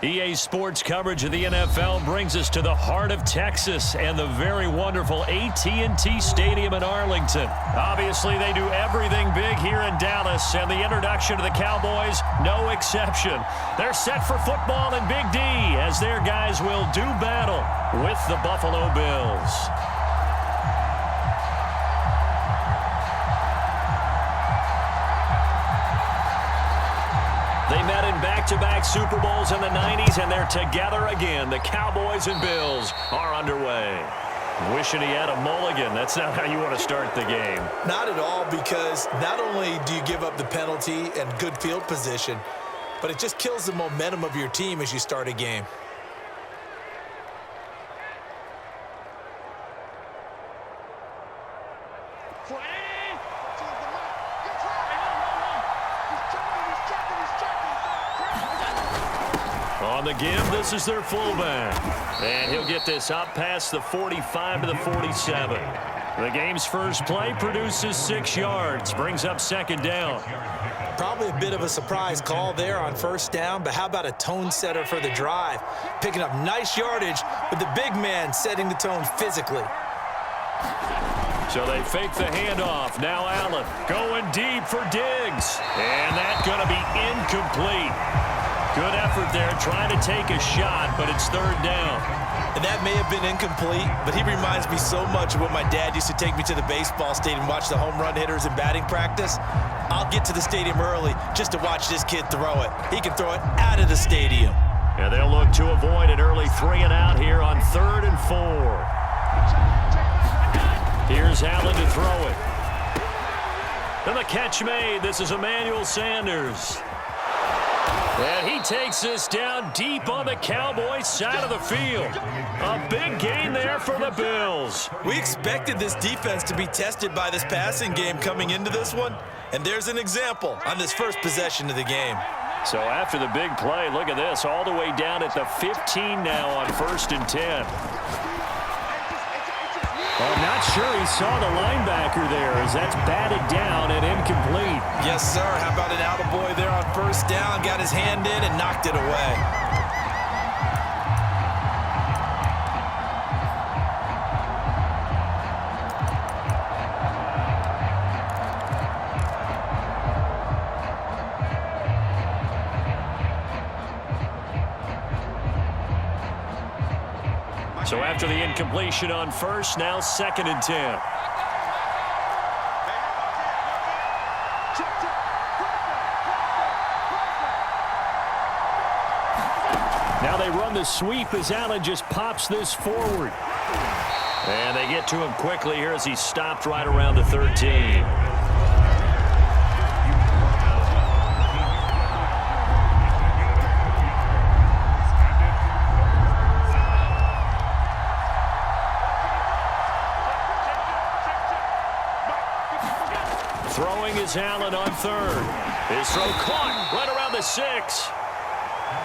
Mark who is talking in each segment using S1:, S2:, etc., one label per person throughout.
S1: EA Sports coverage of the NFL brings us to the heart of Texas and the very wonderful AT&T Stadium in Arlington. Obviously, they do everything big here in Dallas, and the introduction to the Cowboys, no exception. They're set for football in Big D as their guys will do battle with the Buffalo Bills. They met in back-to-back Super Bowls in the 90s, and they're together again. The Cowboys and Bills are underway. Wishing he had a mulligan. That's not how you want to start the game.
S2: Not at all, because not only do you give up the penalty and good field position, but it just kills the momentum of your team as you start a game.
S1: On the give, this is their fullback. And he'll get this up past the 45 to the 47. The game's first play produces 6 yards, brings up second down.
S2: Probably a bit of a surprise call there on first down, but how about a tone setter for the drive? Picking up nice yardage with the big man setting the tone physically.
S1: So they fake the handoff. Now Allen going deep for Diggs. And that's going to be incomplete. Good effort there, trying to take a shot, but it's third down.
S2: And that may have been incomplete, but he reminds me so much of when my dad used to take me to the baseball stadium and watch the home run hitters in batting practice. I'll get to the stadium early just to watch this kid throw it. He can throw it out of the stadium.
S1: And they'll look to avoid an early 3-and-out here on 3rd and 4. Here's Allen to throw it. And the catch made. This is Emmanuel Sanders. And he takes this down deep on the Cowboys side of the field. A big gain there for the Bills.
S2: We expected this defense to be tested by this passing game coming into this one, and there's an example on this first possession of the game.
S1: So after the big play, look at this, all the way down at the 15 now on 1st and 10. I'm not sure he saw the linebacker there as that's batted down and incomplete.
S2: Yes, sir. How about an attaboy there on first down? Got his hand in and knocked it away.
S1: So after the incompletion on first, now 2nd and 10. Now they run the sweep as Allen just pops this forward. And they get to him quickly here as he stopped right around the 13. Throwing is Allen on 3rd. His throw caught right around the 6.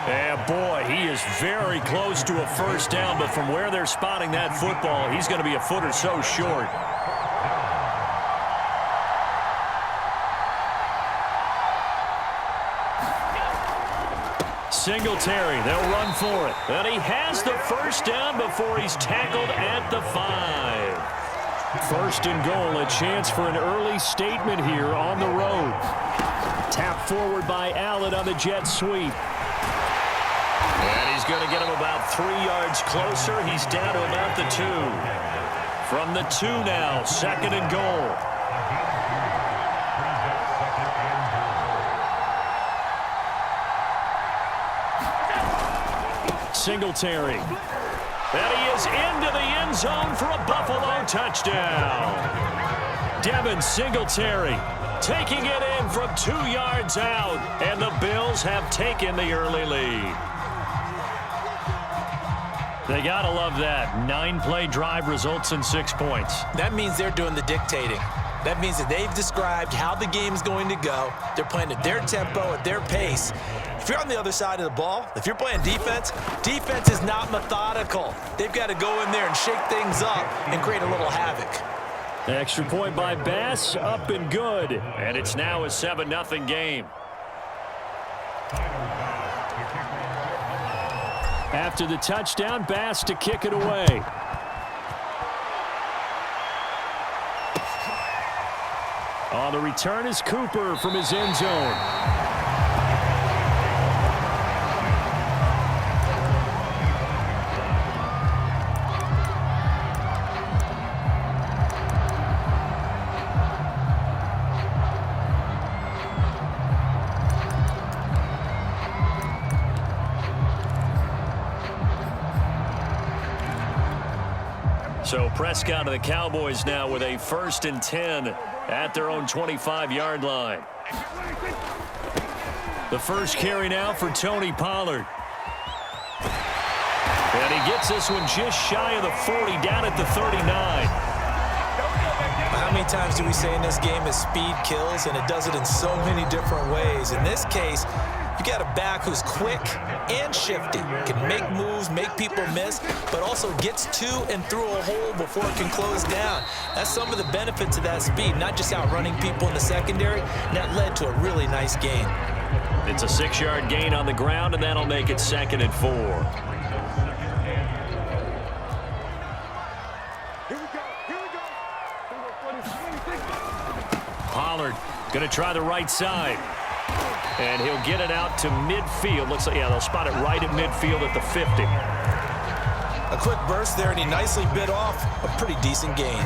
S1: And boy, he is very close to a first down, but from where they're spotting that football, he's going to be a foot or so short. Singletary, they'll run for it. And he has the first down before he's tackled at the 5. 1st and goal, a chance for an early statement here on the road. Tap forward by Allen on the jet sweep. And he's going to get him about 3 yards closer. He's down to about the 2. From the 2 now, 2nd and goal. Singletary. And he is into the end zone for a Buffalo touchdown. Devin Singletary taking it in from 2 yards out, and the Bills have taken the early lead. They got to love that. 9-play drive results in 6 points.
S2: That means they're doing the dictating. That means that they've described how the game's going to go. They're playing at their tempo, at their pace. If you're on the other side of the ball, if you're playing defense, defense is not methodical. They've got to go in there and shake things up and create a little havoc.
S1: Extra point by Bass, up and good. And it's now a 7-0 game. After the touchdown, Bass to kick it away. On the return is Cooper from his end zone. So Prescott of the Cowboys now with a 1st and 10 at their own 25-yard line. The first carry now for Tony Pollard. And he gets this one just shy of the 40, down at the 39.
S2: How many times do we say in this game is speed kills, and it does it in so many different ways. In this case, you got a back who's quick and shifty, can make moves, make people miss, but also gets to and through a hole before it can close down. That's some of the benefits of that speed, not just outrunning people in the secondary, and that led to a really nice gain.
S1: It's a 6-yard gain on the ground, and that'll make it 2nd and 4. Pollard going to try the right side. And he'll get it out to midfield. Looks like, yeah, they'll spot it right at midfield at the 50.
S2: A quick burst there, and he nicely bit off a pretty decent gain.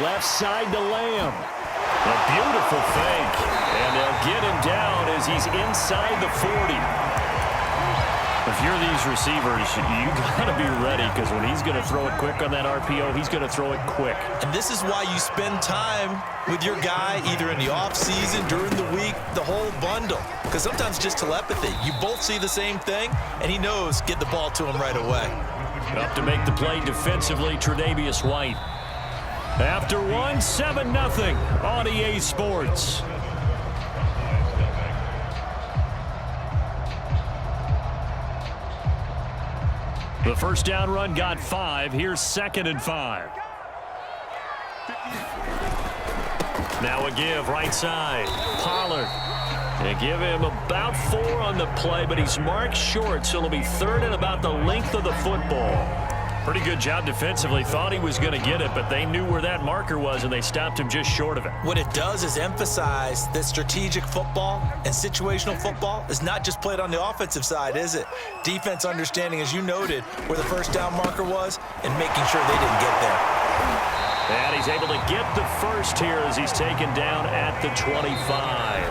S1: Left side to Lamb. A beautiful fake. And they'll get him down as he's inside the 40. If you're these receivers, you got to be ready, because when he's going to throw it quick on that RPO, he's going to throw it quick.
S2: And this is why you spend time with your guy either in the offseason, during the week, the whole bundle. Because sometimes just telepathy. You both see the same thing, and he knows get the ball to him right away.
S1: Up to make the play defensively, Tre'Davious White. After one, 7-0 on EA Sports. The first down run got 5. Here's 2nd and 5. Now a give right side. Pollard. They give him about 4 on the play, but he's marked short, so it'll be 3rd and about the length of the football. Pretty good job defensively. Thought he was going to get it, but they knew where that marker was, and they stopped him just short of it.
S2: What it does is emphasize that strategic football and situational football is not just played on the offensive side, is it? Defense understanding, as you noted, where the first down marker was and making sure they didn't get there.
S1: And he's able to get the first here as he's taken down at the 25.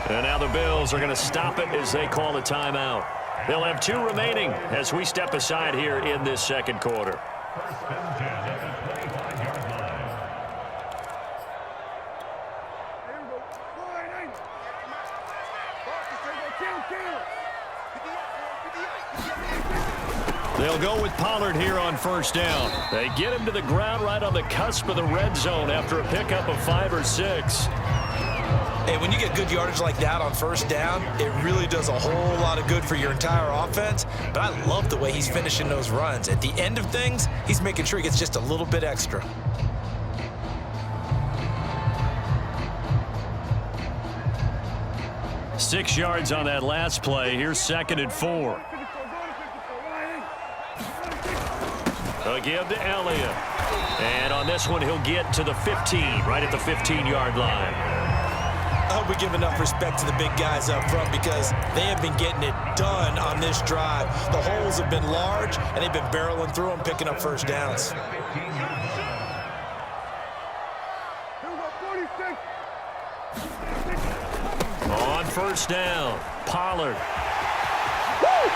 S1: And now the Bills are going to stop it as they call a timeout. They'll have 2 remaining as we step aside here in this second quarter. They'll go with Pollard here on first down. They get him to the ground right on the cusp of the red zone after a pickup of 5 or 6.
S2: Hey, when you get good yardage like that on first down, it really does a whole lot of good for your entire offense. But I love the way he's finishing those runs. At the end of things, he's making sure he gets just a little bit extra.
S1: Six yards on that last play. Here's 2nd and 4. A give to Elliott. And on this one, he'll get to the 15, right at the 15-yard line.
S2: I hope we give enough respect to the big guys up front, because they have been getting it done on this drive. The holes have been large, and they've been barreling through them, picking up first downs.
S1: On first down, Pollard.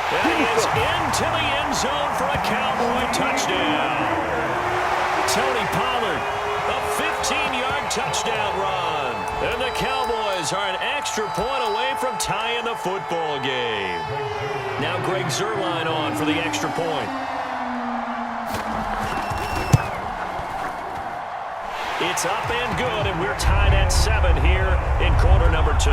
S1: And he is into the end zone for a Cowboy touchdown. Tony Pollard, a 15-yard touchdown run. And the Cowboys are an extra point away from tying the football game. Now Greg Zuerlein on for the extra point. It's up and good, and we're tied at 7 here in quarter number 2.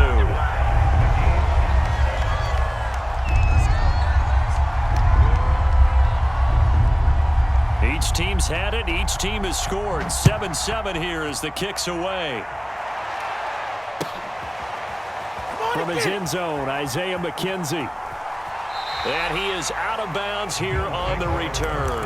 S1: Each team's had it. Each team has scored. 7-7 here as the kick's away. From his end zone, Isaiah McKenzie. And he is out of bounds here on the return.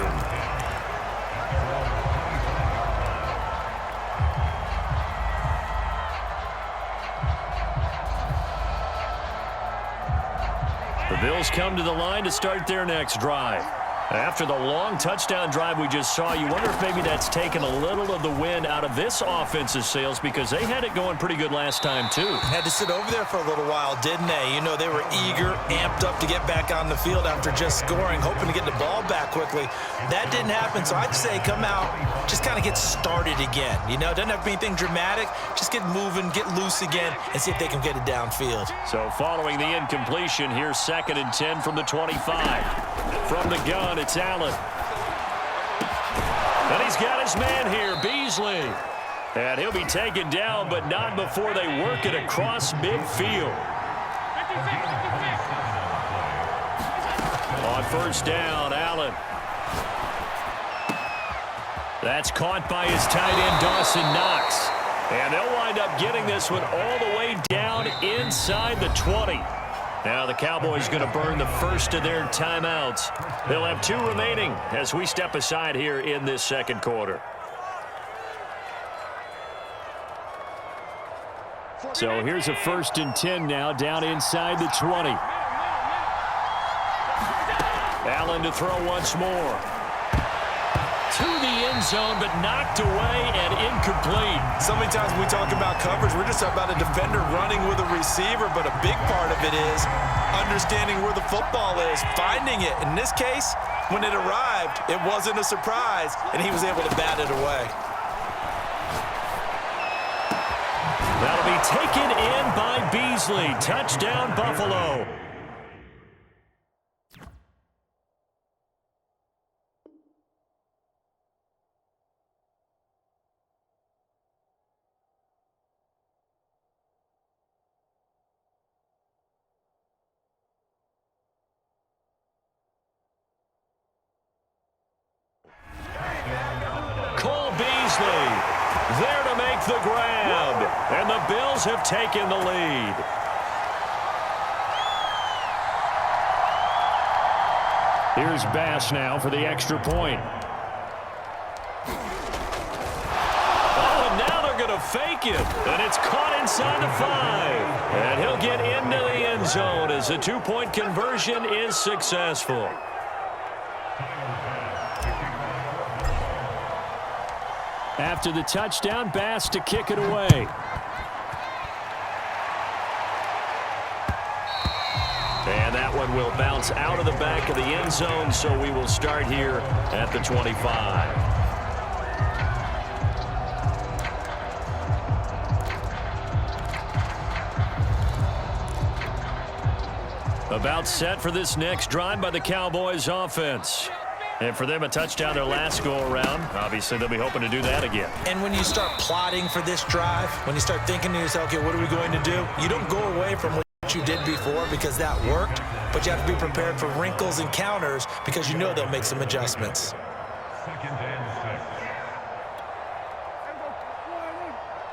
S1: The Bills come to the line to start their next drive. After the long touchdown drive we just saw, you wonder if maybe that's taken a little of the wind out of this offense's sails because they had it going pretty good last time, too.
S2: Had to sit over there for a little while, didn't they? You know, they were eager, amped up to get back on the field after just scoring, hoping to get the ball back quickly. That didn't happen, so I'd say come out, just kind of get started again. You know, doesn't have to be anything dramatic. Just get moving, get loose again, and see if they can get it downfield.
S1: So following the incompletion, here's 2nd and 10 from the 25. From the gun, it's Allen. And he's got his man here, Beasley. And he'll be taken down, but not before they work it across midfield. On first down, Allen. That's caught by his tight end, Dawson Knox. And they'll wind up getting this one all the way down inside the 20. Now the Cowboys going to burn the first of their timeouts. They'll have 2 remaining as we step aside here in this second quarter. So here's a 1st and 10 now down inside the 20. Allen to throw once more. To the end zone, but knocked away and incomplete.
S2: So many times when we talk about coverage, we're just talking about a defender running with a receiver, but a big part of it is understanding where the football is, finding it. In this case, when it arrived, it wasn't a surprise, and he was able to bat it away.
S1: That'll be taken in by Beasley. Touchdown, Buffalo. There to make the grab, and the Bills have taken the lead. Here's Bass now for the extra point. Oh, and now they're going to fake it, and it's caught inside the 5. And he'll get into the end zone as the 2-point conversion is successful. After the touchdown, Bass to kick it away. And that one will bounce out of the back of the end zone, so we will start here at the 25. About set for this next drive by the Cowboys offense. And for them, a touchdown their last go-around. Obviously, they'll be hoping to do that again.
S2: And when you start plotting for this drive, when you start thinking to yourself, okay, what are we going to do? You don't go away from what you did before because that worked, but you have to be prepared for wrinkles and counters because you know they'll make some adjustments.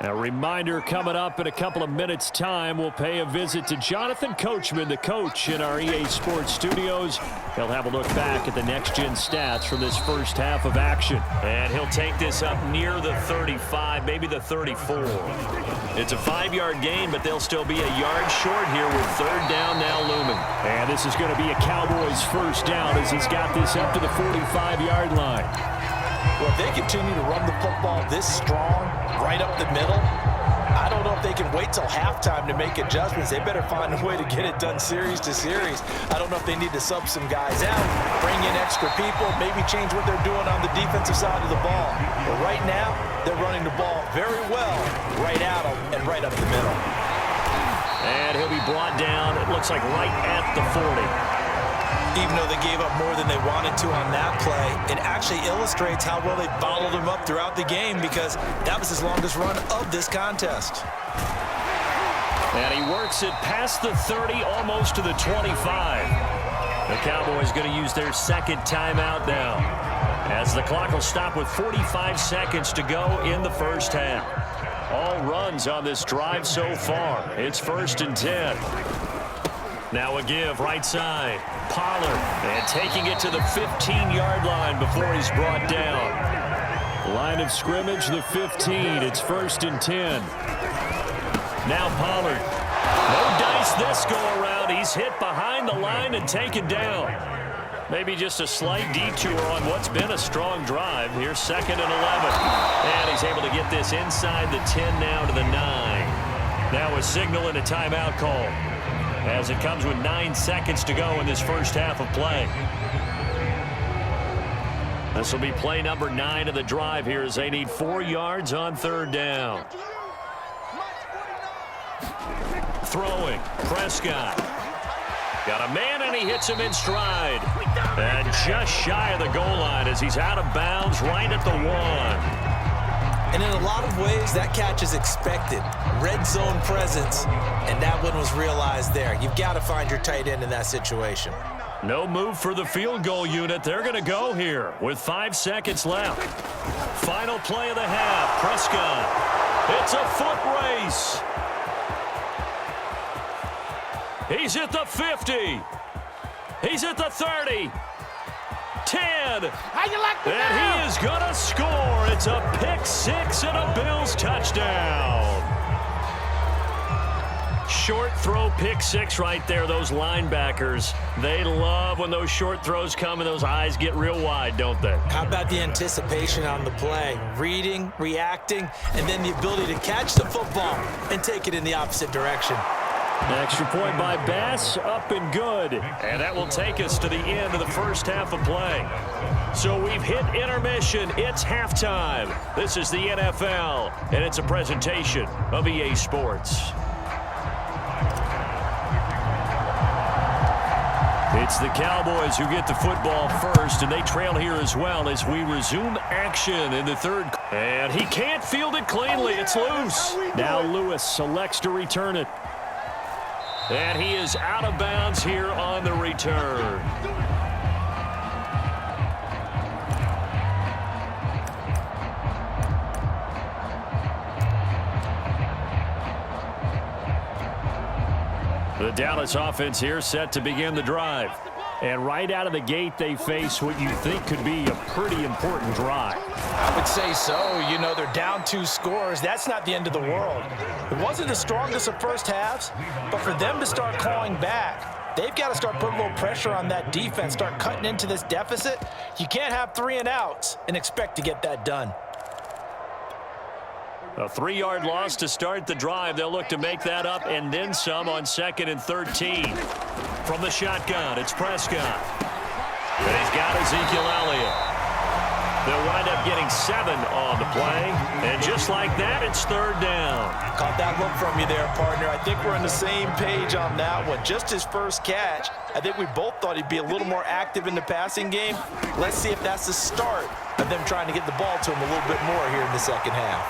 S1: A reminder coming up in a couple of minutes' time. We'll pay a visit to Jonathan Coachman, the coach in our EA Sports studios. He'll have a look back at the next-gen stats from this first half of action. And he'll take this up near the 35, maybe the 34. It's a 5-yard gain, but they'll still be a yard short here with 3rd down now looming. And this is going to be a Cowboys first down as he's got this up to the 45-yard line.
S2: Well, if they continue to run the football this strong, right up the middle, I don't know if they can wait till halftime to make adjustments. They better find a way to get it done series to series. I don't know if they need to sub some guys out, bring in extra people, maybe change what they're doing on the defensive side of the ball. But right now, they're running the ball very well right at them and right up the middle.
S1: And he'll be brought down, it looks like right at the 40.
S2: Even though they gave up more than they wanted to on that play, it actually illustrates how well they followed him up throughout the game because that was his longest run of this contest.
S1: And he works it past the 30, almost to the 25. The Cowboys going to use their 2nd timeout now. as the clock will stop with 45 seconds to go in the first half. All runs on this drive so far. It's 1st and 10. Now a give right side. Pollard, and taking it to the 15-yard line before he's brought down. Line of scrimmage, the 15. It's 1st and 10. Now Pollard. No dice this go-around. He's hit behind the line and taken down. Maybe just a slight detour on what's been a strong drive. Here's 2nd and 11. And he's able to get this inside the 10 now to the 9. Now a signal and a timeout call, as it comes with 9 seconds to go in this first half of play. This will be play number 9 of the drive here, as they need 4 yards on 3rd down. Throwing, Prescott. Got a man, and he hits him in stride. And just shy of the goal line as he's out of bounds right at the 1.
S2: And in a lot of ways, that catch is expected. Red zone presence, and that one was realized there. You've got to find your tight end in that situation.
S1: No move for the field goal unit. They're going to go here with 5 seconds left. Final play of the half. Prescott. It's a foot race. He's at the 50. He's at the 30. 10. And he is going to score. It's a pick 6 and a Bills touchdown. Short throw, pick 6 right there. Those linebackers, they love when those short throws come and those eyes get real wide, don't they?
S2: How about the anticipation on the play? Reading, reacting, and then the ability to catch the football and take it in the opposite direction.
S1: Extra point by Bass, up and good. And that will take us to the end of the first half of play. So we've hit intermission. It's halftime. This is the NFL, and it's a presentation of EA Sports. It's the Cowboys who get the football first, and they trail here as well as we resume action in the 3rd. And he can't field it cleanly. It's loose. Now Lewis selects to return it. And he is out of bounds here on the return. The Dallas offense here set to begin the drive. And right out of the gate, they face what you think could be a pretty important drive.
S2: I would say so. You know, they're down 2 scores. That's not the end of the world. It wasn't the strongest of first halves, but for them to start clawing back, they've got to start putting a little pressure on that defense, start cutting into this deficit. You can't have 3 and outs and expect to get that done.
S1: A 3-yard loss to start the drive. They'll look to make that up and then some on 2nd and 13. From the shotgun, it's Prescott. And he's got Ezekiel Elliott. They'll wind up getting 7 on the play. And just like that, it's 3rd down.
S2: Caught that look from you there, partner. I think we're on the same page on that one. Just his first catch. I think we both thought he'd be a little more active in the passing game. Let's see if that's the start of them trying to get the ball to him a little bit more here in the second half.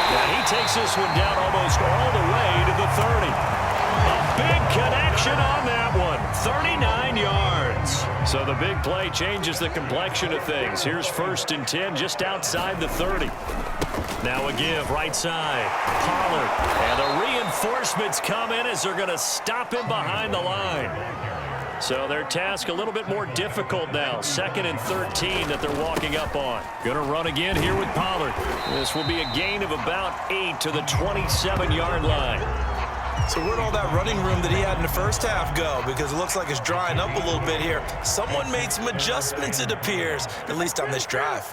S1: And he takes this one down almost all the way to the 30. A big connection on that one. 39 yards. So the big play changes the complexion of things. Here's 1st and 10 just outside the 30. Now a give right side. Pollard. And the reinforcements come in as they're going to stop him behind the line. So their task a little bit more difficult now. 2nd and 13 that they're walking up on. Going to run again here with Pollard. This will be a gain of about 8 to the 27-yard line.
S2: So where'd all that running room that he had in the first half go? Because it looks like it's drying up a little bit here. Someone made some adjustments, it appears, at least on this drive.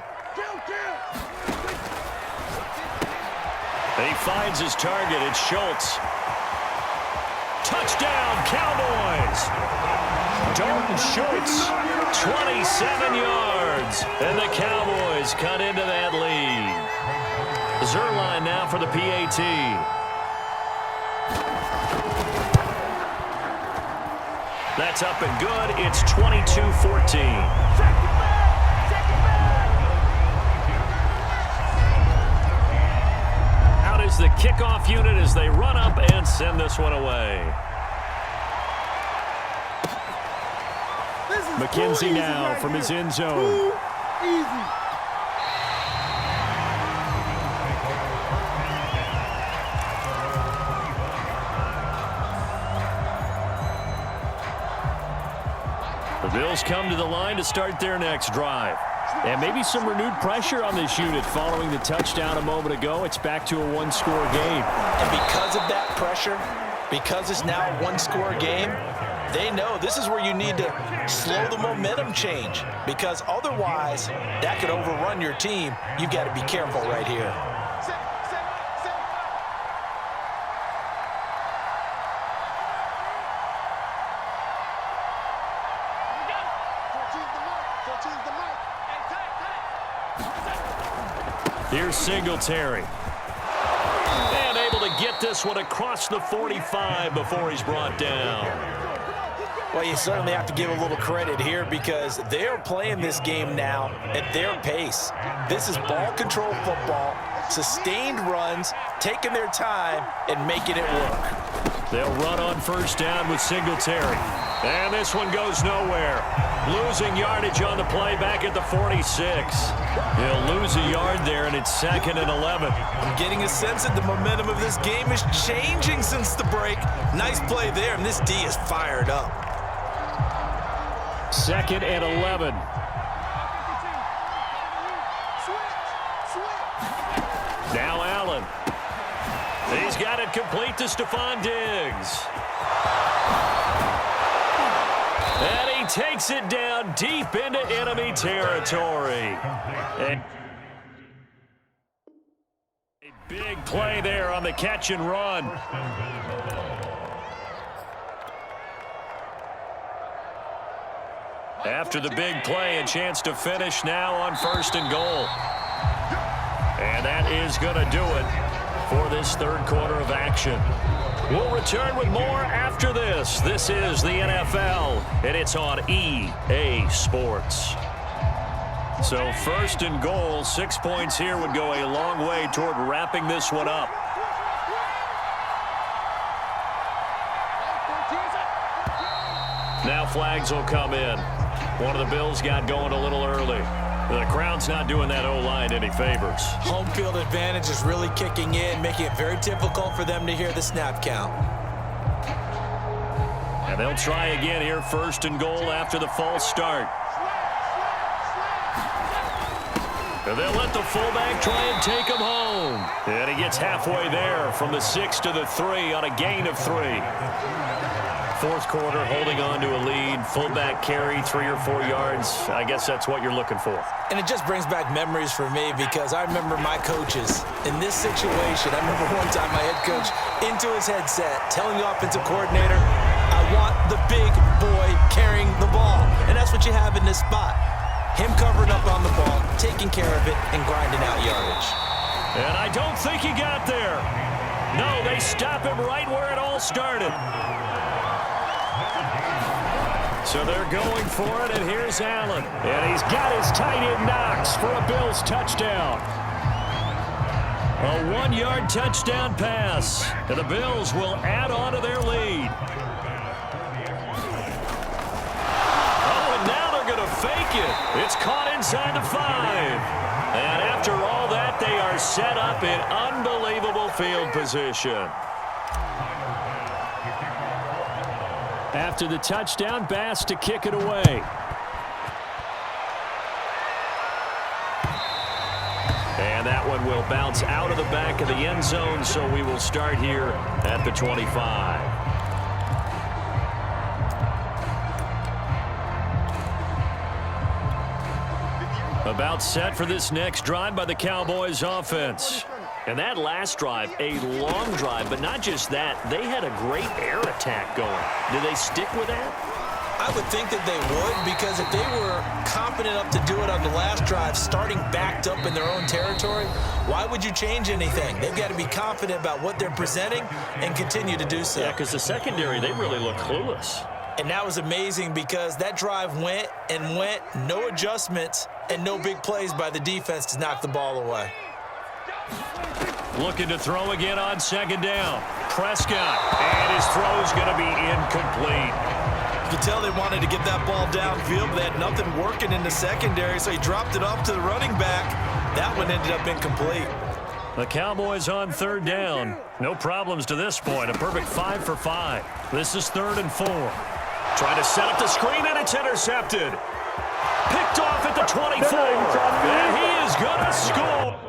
S1: He finds his target. It's Schultz. Touchdown, Cowboys! Dalton Schultz, 27 yards. And the Cowboys cut into that lead. Zerline now for the PAT. That's up and good. It's 22-14. Out is the kickoff unit as they run up and send this one away.
S3: This is
S1: McKenzie now from his end zone.
S3: Easy.
S1: The Bills come to the line to start their next drive. And maybe some renewed pressure on this unit following the touchdown a moment ago. It's back to a one-score game.
S2: And because of that pressure, because it's now a one-score game, they know this is where you need to slow the momentum change, because otherwise that could overrun your team. You've got to be careful right here.
S1: Here's Singletary. And able to get this one across the 45 before he's brought down.
S2: Well, you certainly have to give a little credit here because they're playing this game now at their pace. This is ball control football, sustained runs, taking their time, and making it work.
S1: They'll run on first down with Singletary. And this one goes nowhere. Losing yardage on the play back at the 46. He'll lose a yard there, and it's 2nd and 11.
S2: I'm getting a sense that the momentum of this game is changing since the break. Nice play there, and this D is fired up.
S1: 2nd and 11. Now Allen. He's got it complete to Stephon Diggs. And he takes it down deep into enemy territory. And a big play there on the catch and run. After the big play, a chance to finish now on 1st and goal. And that is going to do it for this third quarter of action. We'll return with more after this. This is the NFL, and it's on EA Sports. So 1st and goal, 6 points here would go a long way toward wrapping this one up. Now flags will come in. One of the Bills got going a little early. The crowd's not doing that O-line any favors.
S2: Home field advantage is really kicking in, making it very difficult for them to hear the snap count.
S1: And they'll try again here, 1st and goal after the false start. And they'll let the fullback try and take him home. And he gets halfway there from the 6 to the 3 on a gain of 3. 4th quarter, holding on to a lead. Fullback carry, 3 or 4 yards. I guess that's what you're looking for.
S2: And it just brings back memories for me because I remember my coaches in this situation. I remember one time my head coach into his headset telling the offensive coordinator, I want the big boy carrying the ball. And that's what you have in this spot. Him covering up on the ball, taking care of it, and grinding out yardage.
S1: And I don't think he got there. No, they stop him right where it all started. So they're going for it, and here's Allen. And he's got his tight end Knox for a Bills touchdown. A 1-yard touchdown pass. And the Bills will add on to their lead. Oh, and now they're going to fake it. It's caught inside the 5. And after all that, they are set up in unbelievable field position. After the touchdown, Bass to kick it away. And that one will bounce out of the back of the end zone, so we will start here at the 25. About set for this next drive by the Cowboys offense. And that last drive, a long drive, but not just that. They had a great air attack going. Do they stick with that?
S2: I would think that they would, because if they were confident enough to do it on the last drive, starting backed up in their own territory, why would you change anything? They've got to be confident about what they're presenting and continue to do so.
S1: Yeah, because the secondary, they really look clueless.
S2: And that was amazing because that drive went and went, no adjustments, and no big plays by the defense to knock the ball away.
S1: Looking to throw again on 2nd down. Prescott, and his throw is going to be incomplete.
S2: You could tell they wanted to get that ball downfield, but they had nothing working in the secondary, so he dropped it off to the running back. That one ended up incomplete.
S1: The Cowboys on third down. No problems to this point. A perfect 5 for 5. This is 3rd and 4. Trying to set up the screen, and it's intercepted. Picked off at the 24. And he is going to score.